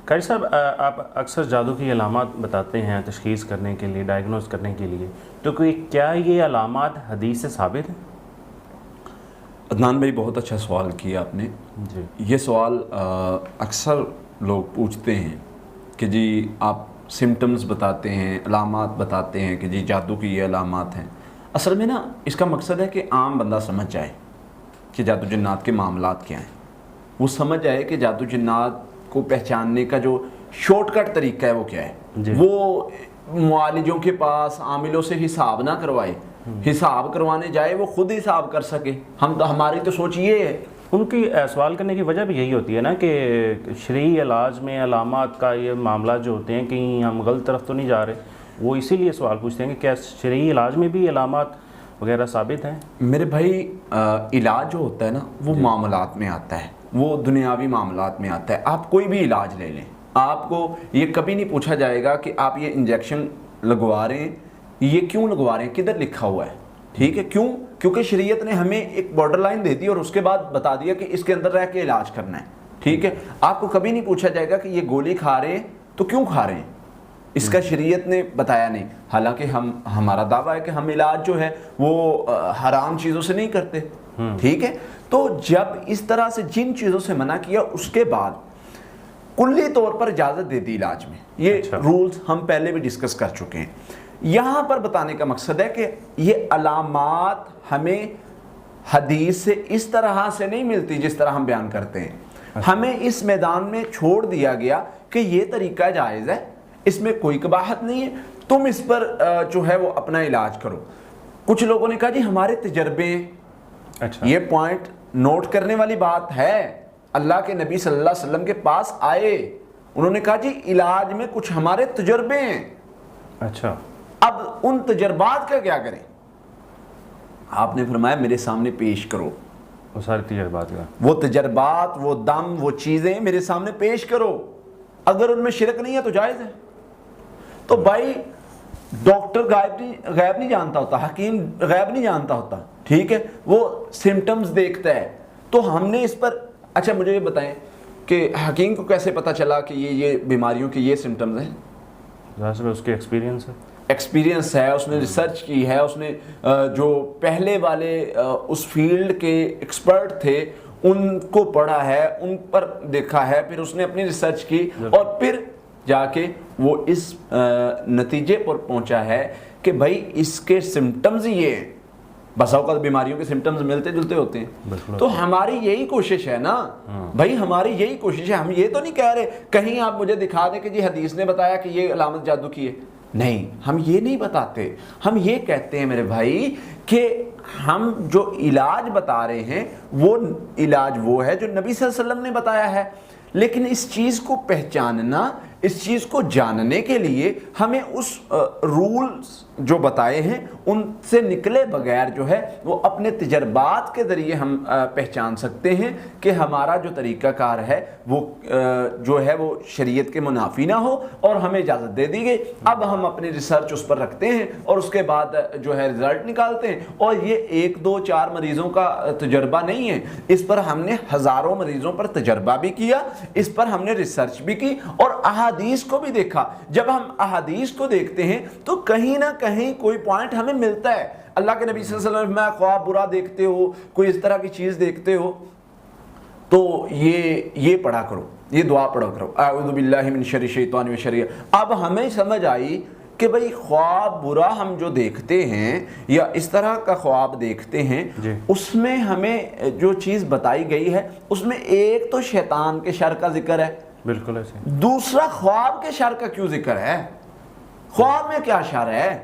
قاری صاحب آپ اکثر جادو کی علامات بتاتے ہیں تشخیص کرنے کے لیے، ڈائگنوز کرنے کے لیے، تو کیا یہ علامات حدیث سے ثابت ہیں؟ عدنان بھائی بہت اچھا سوال کیا آپ نے جی. یہ سوال اکثر لوگ پوچھتے ہیں کہ جی آپ سمٹمز بتاتے ہیں، علامات بتاتے ہیں کہ جی جادو کی یہ علامات ہیں. اصل میں نا اس کا مقصد ہے کہ عام بندہ سمجھ جائے کہ جادو جنات کے معاملات کیا ہیں، وہ سمجھ جائے کہ جادو جنات کو پہچاننے کا جو شارٹ کٹ طریقہ ہے وہ کیا ہے. جی. وہ معالجوں کے پاس عاملوں سے حساب نہ کروائے، حساب کروانے جائے وہ خود حساب کر سکے. ہماری تو سوچ یہ ہے. ان کی سوال کرنے کی وجہ بھی یہی ہوتی ہے نا کہ شرعی علاج میں علامات کا یہ معاملات جو ہوتے ہیں کہیں ہم غلط طرف تو نہیں جا رہے، وہ اسی لیے سوال پوچھتے ہیں کہ کیا شرعی علاج میں بھی علامات وغیرہ ثابت ہیں؟ میرے بھائی علاج جو ہوتا ہے نا وہ معاملات میں آتا ہے، وہ دنیاوی معاملات میں آتا ہے. آپ کوئی بھی علاج لے لیں، آپ کو یہ کبھی نہیں پوچھا جائے گا کہ آپ یہ انجیکشن لگوا رہے ہیں، یہ کیوں لگوا رہے ہیں، کدھر لکھا ہوا ہے. ٹھیک ہے، کیوں؟ کیونکہ شریعت نے ہمیں ایک بارڈر لائن دے دی اور اس کے بعد بتا دیا کہ اس کے اندر رہ کے علاج کرنا ہے. ٹھیک ہے، آپ کو کبھی نہیں پوچھا جائے گا کہ یہ گولی کھا رہے ہیں تو کیوں کھا رہے ہیں، اس کا شریعت نے بتایا نہیں. حالانکہ ہمارا دعویٰ ہے کہ ہم علاج جو ہے وہ حرام چیزوں سے نہیں کرتے. ٹھیک ہے، تو جب اس طرح سے جن چیزوں سے منع کیا اس کے بعد کلی طور پر اجازت دے دی علاج میں. یہ رولز ہم پہلے بھی ڈسکس کر چکے ہیں. یہاں پر بتانے کا مقصد ہے کہ یہ علامات ہمیں حدیث سے اس طرح سے نہیں ملتی جس طرح ہم بیان کرتے ہیں. ہمیں اس میدان میں چھوڑ دیا گیا کہ یہ طریقہ جائز ہے، اس میں کوئی قباحت نہیں ہے، تم اس پر جو ہے وہ اپنا علاج کرو. کچھ لوگوں نے کہا جی ہمارے تجربے. یہ پوائنٹ نوٹ کرنے والی بات ہے. اللہ کے نبی صلی اللہ علیہ وسلم کے پاس آئے، انہوں نے کہا جی علاج میں کچھ ہمارے تجربے ہیں. اچھا، اب ان تجربات کا کیا کریں؟ آپ نے فرمایا میرے سامنے پیش کرو وہ سارے تجربات کا، وہ تجربات، وہ دم، وہ چیزیں میرے سامنے پیش کرو. اگر ان میں شرک نہیں ہے تو جائز ہے. تو بھائی ڈاکٹر غیب نہیں جانتا ہوتا، حکیم غیب نہیں جانتا ہوتا. ٹھیک ہے، وہ سمٹمز دیکھتا ہے. تو ہم نے اس پر اچھا مجھے یہ بتائیں کہ حکیم کو کیسے پتا چلا کہ یہ بیماریوں کے یہ سمٹمز ہیں؟ اس کے ایکسپیرینس ہے، اس نے ریسرچ کی ہے، اس نے جو پہلے والے اس فیلڈ کے ایکسپرٹ تھے ان کو پڑھا ہے، ان پر دیکھا ہے، پھر اس نے اپنی ریسرچ کی اور پھر جا کے وہ اس نتیجے پر پہنچا ہے کہ بھائی اس کے سمٹمز یہ ہیں. بس اوقات بیماریوں کے سمٹمز ملتے جلتے ہوتے ہیں. تو ہماری یہی کوشش ہے نا بھائی، ہماری یہی کوشش ہے. ہم یہ تو نہیں کہہ رہے کہیں آپ مجھے دکھا دیں کہ جی حدیث نے بتایا کہ یہ علامت جادو کی ہے. نہیں، ہم یہ نہیں بتاتے. ہم یہ کہتے ہیں میرے بھائی کہ ہم جو علاج بتا رہے ہیں وہ علاج وہ ہے جو نبی صلی اللہ علیہ وسلم نے بتایا ہے. لیکن اس چیز کو پہچاننا، اس چیز کو جاننے کے لیے ہمیں اس رولز جو بتائے ہیں ان سے نکلے بغیر جو ہے وہ اپنے تجربات کے ذریعے ہم پہچان سکتے ہیں کہ ہمارا جو طریقہ کار ہے وہ جو ہے وہ شریعت کے منافی نہ ہو اور ہمیں اجازت دے دی گئی. اب ہم اپنی ریسرچ اس پر رکھتے ہیں اور اس کے بعد جو ہے رزلٹ نکالتے ہیں. اور یہ 1 2 4 مریضوں کا تجربہ نہیں ہے، اس پر ہم نے ہزاروں مریضوں پر تجربہ بھی کیا، اس پر ہم نے ریسرچ بھی کی اور احادیث کو بھی دیکھا. جب ہم احادیث کو دیکھتے ہیں تو کہیں نہ کہیں کوئی پوائنٹ ہمیں ملتا ہے. اللہ کے نبی صلی اللہ علیہ وسلم میں خواب برا دیکھتے ہو، کوئی اس طرح کی چیز دیکھتے ہو تو یہ پڑھا کرو، یہ دعا پڑھا کرو، اعوذ باللہ من شر الشیطان وشر. اب ہمیں سمجھ آئی کہ بھئی خواب برا ہم جو دیکھتے ہیں یا اس طرح کا خواب دیکھتے ہیں اس میں ہمیں جو چیز بتائی گئی ہے اس میں ایک تو شیطان کے شر کا ذکر ہے، بالکل ایسے. دوسرا خواب کے شر کا کیوں ذکر ہے؟ خواب میں کیا شر ہے؟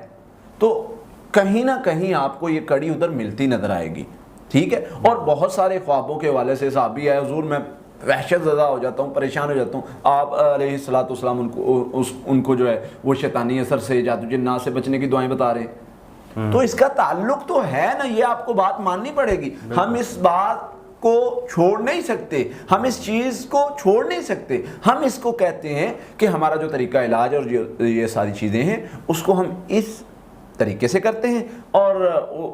تو کہیں نہ کہیں آپ کو یہ کڑی ادھر ملتی نظر آئے گی. ٹھیک ہے، اور بہت سارے خوابوں کے حوالے سے صحابی ہے حضور میں وحشت زدہ ہو جاتا ہوں، پریشان ہو جاتا ہوں. آپ علیہ الصلوۃ والسلام ان کو جو ہے وہ شیطانی اثر سے، جادو جنات سے بچنے کی دعائیں بتا رہے ہیں. تو اس کا تعلق تو ہے نا، یہ آپ کو بات ماننی پڑے گی. ہم اس بات کو چھوڑ نہیں سکتے، ہم اس چیز کو چھوڑ نہیں سکتے. ہم اس کو کہتے ہیں کہ ہمارا جو طریقہ علاج اور یہ ساری چیزیں ہیں اس کو ہم اس طریقے سے کرتے ہیں اور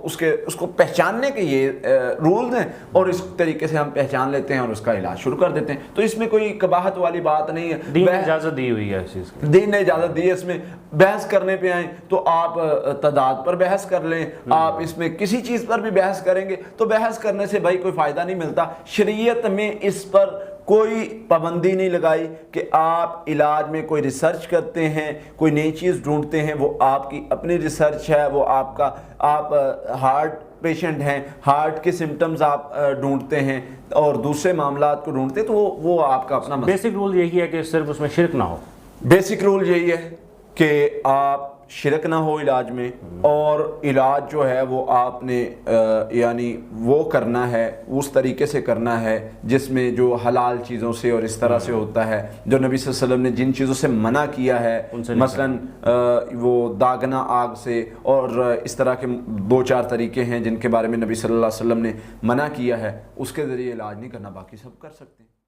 اس کو پہچاننے کے یہ رولز ہیں اور اس طریقے سے ہم پہچان لیتے ہیں اور اس کا علاج شروع کر دیتے ہیں. تو اس میں کوئی قباحت والی بات نہیں ہے. دین نے اجازت دی ہوئی ہے اس چیز کی. دین نے اجازت دی ہے. اس میں بحث کرنے پہ آئیں تو آپ تعداد پر بحث کر لیں. آپ اس میں کسی چیز پر بھی بحث کریں گے تو بحث کرنے سے بھائی کوئی فائدہ نہیں ملتا. شریعت میں اس پر کوئی پابندی نہیں لگائی کہ آپ علاج میں کوئی ریسرچ کرتے ہیں, کوئی نئی چیز ڈھونڈتے ہیں, وہ آپ کی اپنی ریسرچ ہے, وہ آپ ہارٹ پیشنٹ ہیں, ہارٹ کے سمٹمز آپ ڈھونڈتے ہیں اور دوسرے معاملات کو ڈھونڈتے ہیں, تو وہ آپ کا اپنا مسئلہ. بیسک رول یہی ہے کہ صرف اس میں شرک نہ ہو. بیسک رول یہی ہے کہ آپ شرک نہ ہو علاج میں, اور علاج جو ہے وہ آپ نے یعنی وہ کرنا ہے, اس طریقے سے کرنا ہے جس میں جو حلال چیزوں سے اور اس طرح سے ہوتا ہے جو نبی صلی اللہ علیہ وسلم نے جن چیزوں سے منع کیا ہے, مثلا وہ داغنا آگ سے, اور اس طرح کے 2-4 طریقے ہیں جن کے بارے میں نبی صلی اللہ علیہ وسلم نے منع کیا ہے, اس کے ذریعے علاج نہیں کرنا, باقی سب کر سکتے ہیں.